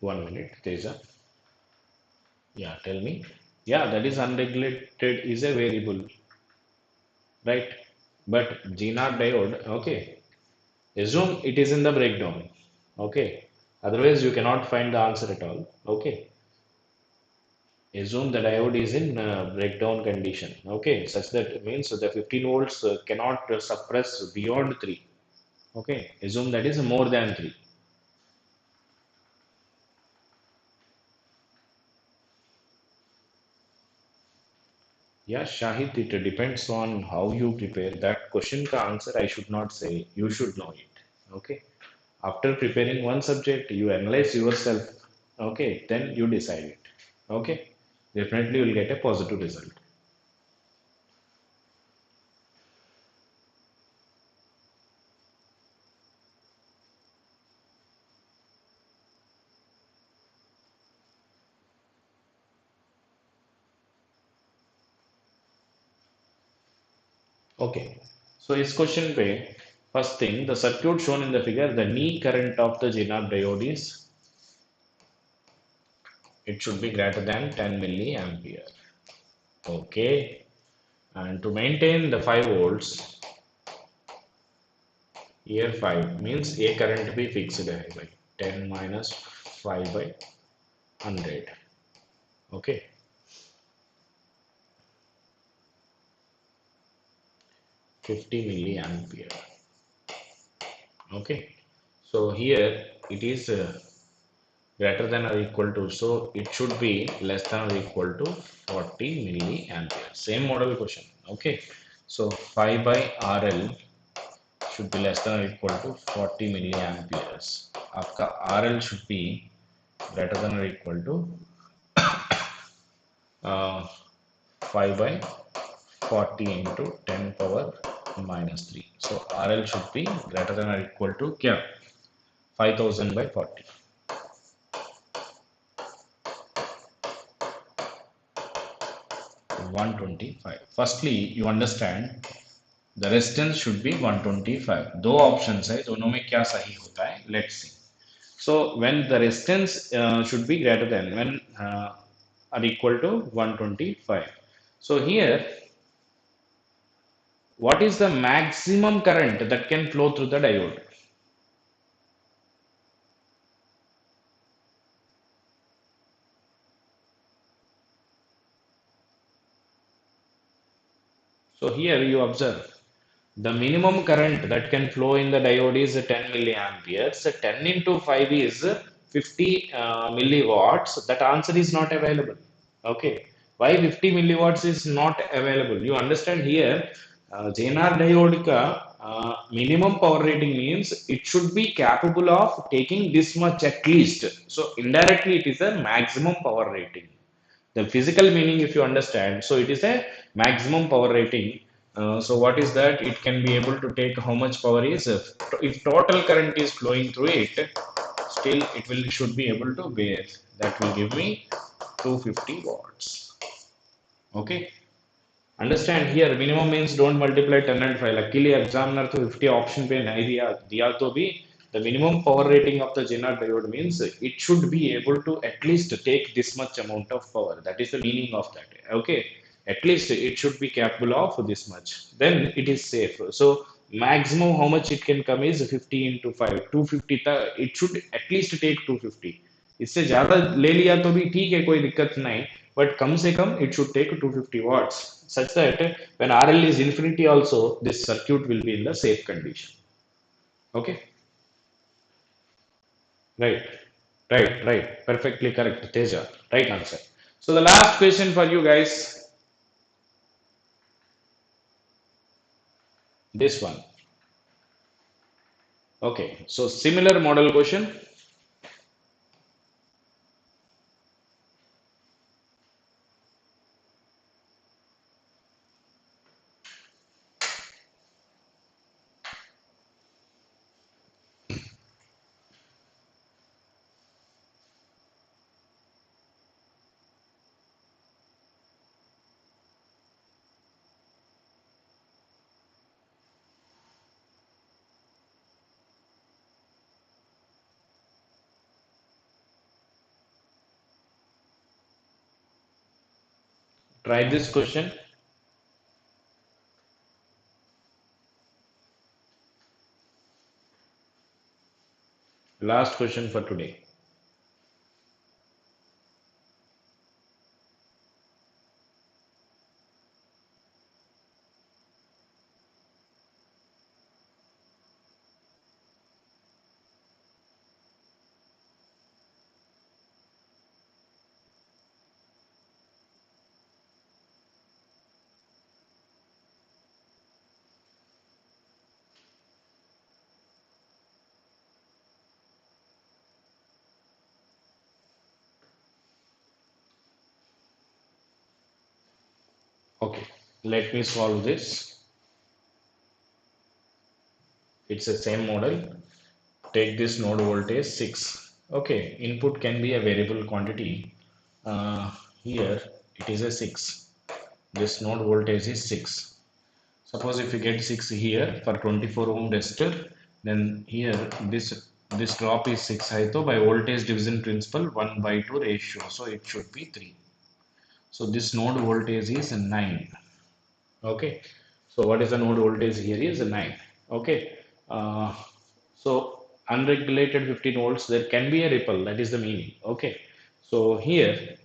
[SPEAKER 5] 1 minute, Teja. Yeah, tell me. Yeah, that is unregulated is a variable, right? But Zener diode, okay. Assume it is in the breakdown, okay. Otherwise, you cannot find the answer at all, okay. Assume the diode is in breakdown condition, okay, such that means the 15 volts cannot suppress beyond 3, okay. Assume that is more than 3. Yeah, Shahid, it depends on how you prepare. That question ka answer I should not say. You should know it. Okay. After preparing one subject, you analyze yourself. Okay. Then you decide it. Okay. Definitely you will get a positive result. Okay. So this question pe, first thing, the circuit shown in the figure, the knee current of the Zener diode is, it should be greater than 10 milliampere. Okay. And to maintain the 5 volts, here 5 means a current be fixed hai by 10 minus 5 by 100. Okay. 50 milliampere. Okay. So here it is greater than or equal to, so it should be less than or equal to 40 milliampere. Same model question. Okay. So 5 by RL should be less than or equal to 40 milliamperes. आपका RL should be greater than or equal to 5 by 40 into 10 power minus 3. So RL should be greater than or equal to क्या 5000 by 40. 125. Firstly, you understand the resistance should be 125. दो options है, दोनों में क्या सही होता है? Let's see. So when the resistance should be greater than when are equal to 125. So here, what is the maximum current that can flow through the diode? So here you observe the minimum current that can flow in the diode is 10 milliamperes. 10 into 5 is 50 milliwatts. That answer is not available. Okay. Why 50 milliwatts is not available? You understand here, JNR diode ka minimum power rating means it should be capable of taking this much at least. So indirectly it is a maximum power rating. The physical meaning, if you understand, so it is a maximum power rating. So what is that? It can be able to take how much power is if total current is flowing through it, still it will should be able to bear. That will give me 250 watts. Okay. Understand here minimum means don't multiply 10 and 5. Luckily examiner to 50 option पे नहीं दिया तो भी the minimum power rating of the Zener diode means it should be able to at least take this much amount of power. That is the meaning of that. Okay, at least it should be capable of this much. Then it is safe. So maximum how much it can come is 50 into 5. 250 it should at least take 250. इससे ज्यादा ले लिया तो भी ठीक है कोई दिक्कत नहीं but कम से कम it should take 250 watts such that when RL is infinity also this circuit will be in the safe condition. Okay, right, right, perfectly correct Teja, right answer. So the last question for you guys, this one. Okay, so similar model question. Try this question. Last question for today. Okay, let me solve this. It's the same model. Take this node voltage 6. Okay, input can be a variable quantity. Here it is a 6. This node voltage is 6. Suppose if you get 6 here for 24 ohm resistor, then here this drop is 6 hai to by voltage division principle 1 by 2 ratio, so it should be 3. So this node voltage is 9. Okay, so what is the node voltage here is 9. Okay, uh, so unregulated 15 volts, there can be a ripple, that is the meaning. Okay, so here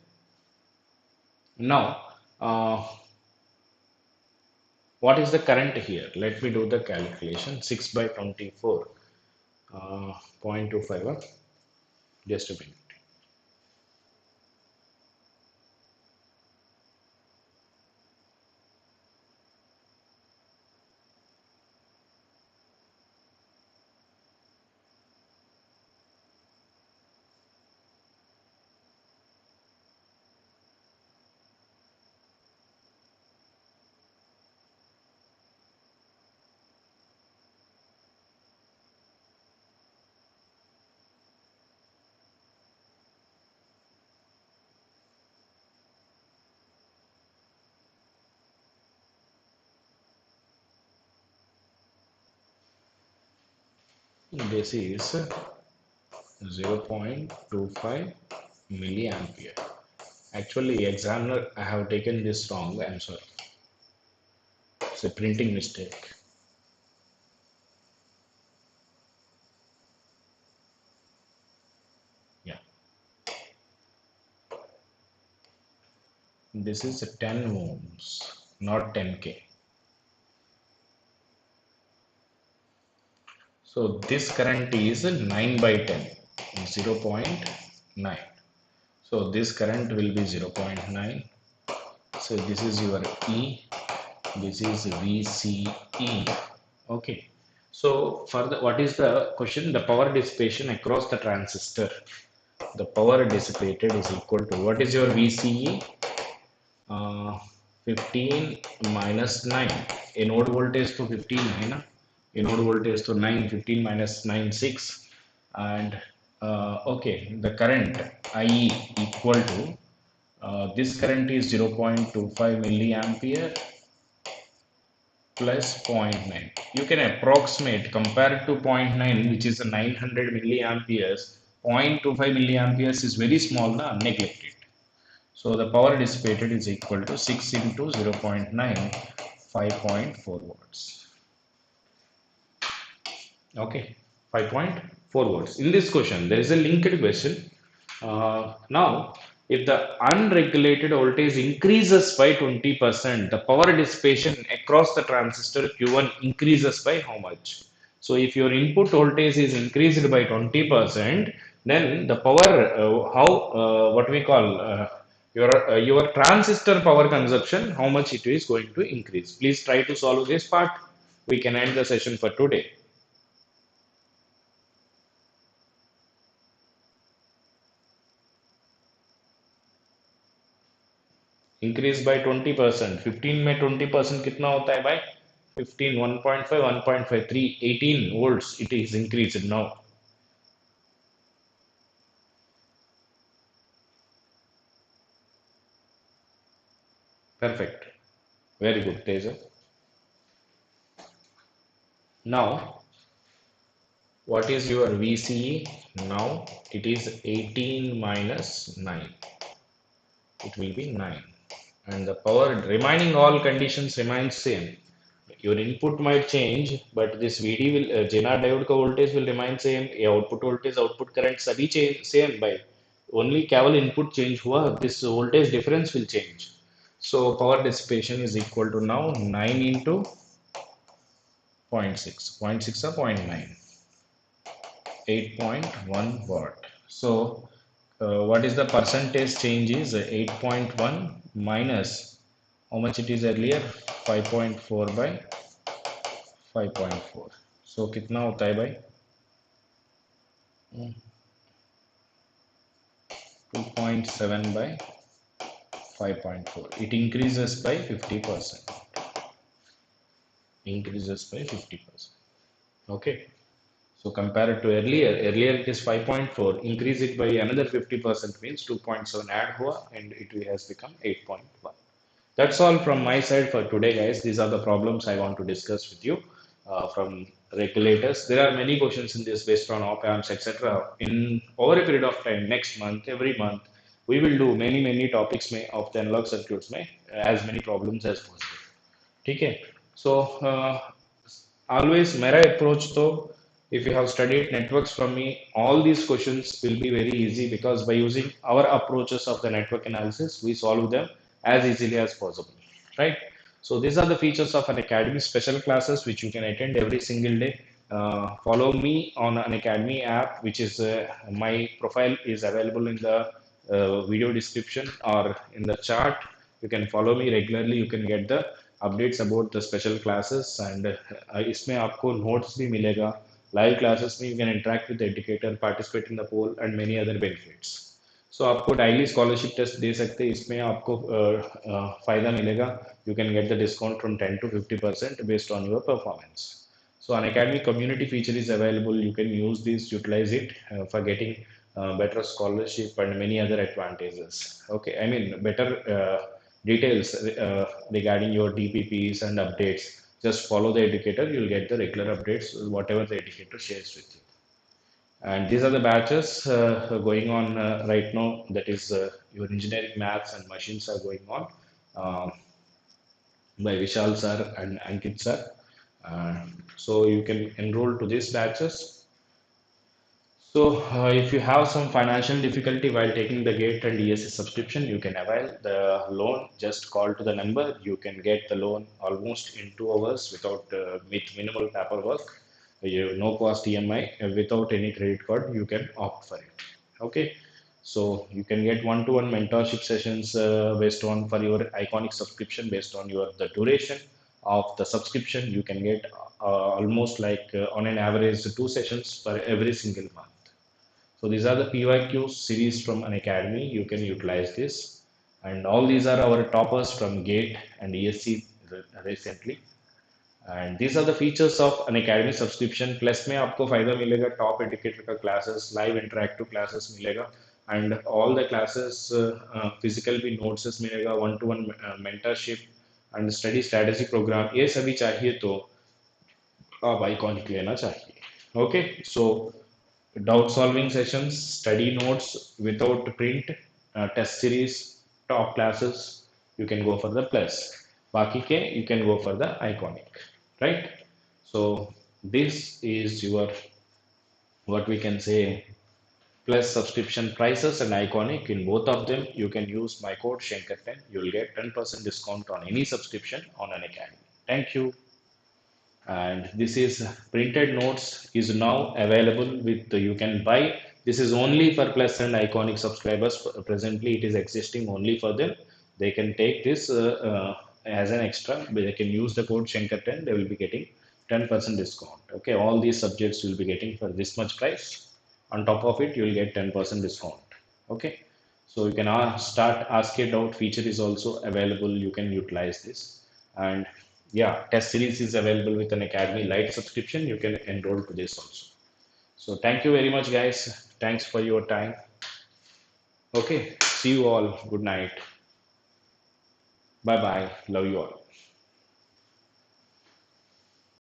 [SPEAKER 5] now what is the current here? Let me do the calculation. 6 by 24 0.25, just a minute. This is 0.25 milliampere. Actually, examiner, I have taken this wrong. I'm sorry. It's a printing mistake. Yeah. This is 10 ohms, not 10K. So this current is 9 by 10, 0.9. So this current will be 0.9. So this is your E, this is VCE. Okay. So for the, what is the question? The power dissipation across the transistor. The power dissipated is equal to, what is your VCE? 15 minus 9. A node voltage to 15 है ना? A node voltage to 9, 15 minus 9, 6. And okay, the current IE equal to, this current is 0.25 milliampere plus zero point 0.9. You can approximate compared to zero point 0.9, which is a 900 milliamperes. 0.25 milliamperes is very small, na, neglected. So the power dissipated is equal to 6 into 0 0.9, 5.4 watts. Okay, 5.4 volts. In this question, there is a linked question. Now, if the unregulated voltage increases by 20%, the power dissipation across the transistor Q1 increases by how much? So, if your input voltage is increased by 20%, then the power, what we call, your transistor power consumption, how much it is going to increase. Please try to solve this part. We can end the session for today. Increase by 20%, 15 में 20% कितना होता है भाई? 15, 1.5, 1.5, 3, 18 volts it is increased now. Perfect. Very good, Teja. Now, what is your VCE? Now, it is 18 minus 9. It will be 9. And the power, remaining all conditions remain same. Your input might change, but this VD will, Zener diode का voltage will remain same. ये output voltage, output current सभी change same by only केवल input change हुआ, this voltage difference will change. So power dissipation is equal to now 9 into 0.6, 0.6 or 0.9, 8.1 watt. So what is the percentage change is 8.1 minus how much it is earlier, 5.4 by 5.4. So कितना होता है भाई? 2.7 by 5.4. It increases by 50%. Increases by 50%. Okay. So compared to earlier it is 5.4. Increase it by another 50% means 2.7 add हुआ and it has become 8.1. That's all from my side for today, guys. These are the problems I want to discuss with you from regulators. There are many questions in this based on op amps, etc. In over a period of time, next month, every month, we will do many topics में of the analog circuits में as many problems as possible. ठीक है? So always मेरा approach तो, if you have studied networks from me, all these questions will be very easy because by using our approaches of the network analysis, we solve them as easily as possible, right? So these are the features of Unacademy special classes which you can attend every single day. Follow me on Unacademy app, which is my profile is available in the video description or in the chart. You can follow me regularly. You can get the updates about the special classes and इसमें आपको notes भी मिलेगा. Live classes में you can interact with the educator, participate in the poll and many other benefits. So आपको daily scholarship test दे सकते हैं, इसमें आपको फायदा मिलेगा. You can get the discount from 10 to 50% based on your performance. So an academy community feature is available. You can use this, utilize it for getting better scholarship and many other advantages. Okay, I mean better details regarding your DPPs and updates. Just follow the educator, you'll get the regular updates, whatever the educator shares with you. And these are the batches going on right now. That is your engineering maths and machines are going on by Vishal sir and Ankit sir. So you can enroll to these batches. So, if you have some financial difficulty while taking the GATE and ESE subscription, you can avail the loan. Just call to the number. You can get the loan almost in 2 hours with minimal paperwork. No cost EMI without any credit card. You can opt for it. Okay. So you can get one-to-one mentorship sessions based on for your iconic subscription based on your the duration of the subscription. You can get almost like on an average 2 sessions for every single month. So these are the PYQ series from Unacademy. You can utilize this. And all these are our toppers from GATE and ESC recently. And these are the features of Unacademy subscription. Plus में आपको फायदा मिलेगा top educator का classes, live interactive classes मिलेगा, and all the classes physical भी notes मिलेगा, one-to-one mentorship and study strategy program. ये सभी चाहिए तो आप iconic लेना चाहिए. Okay, so doubt solving sessions, study notes without print, test series, top classes, you can go for the plus. Baki ke, you can go for the iconic, right? So this is your, what we can say, plus subscription prices and iconic. In both of them, you can use my code Shankar10. You will get 10% discount on any subscription on Unacademy. Thank you. And this is printed notes is now available with you can buy. This is only for plus and iconic subscribers. Presently it is existing only for them. They can take this as an extra. They can use the code Shankar10. They will be getting 10% discount. Okay, all these subjects will be getting for this much price. On top of it, you will get 10% discount. Okay, so you can start ask a doubt feature is also available. You can utilize this. And yeah, test series is available with Unacademy Lite subscription. You can enroll to this also. So thank you very much, guys. Thanks for your time. Okay, see you all. Good night. Bye bye. Love you all.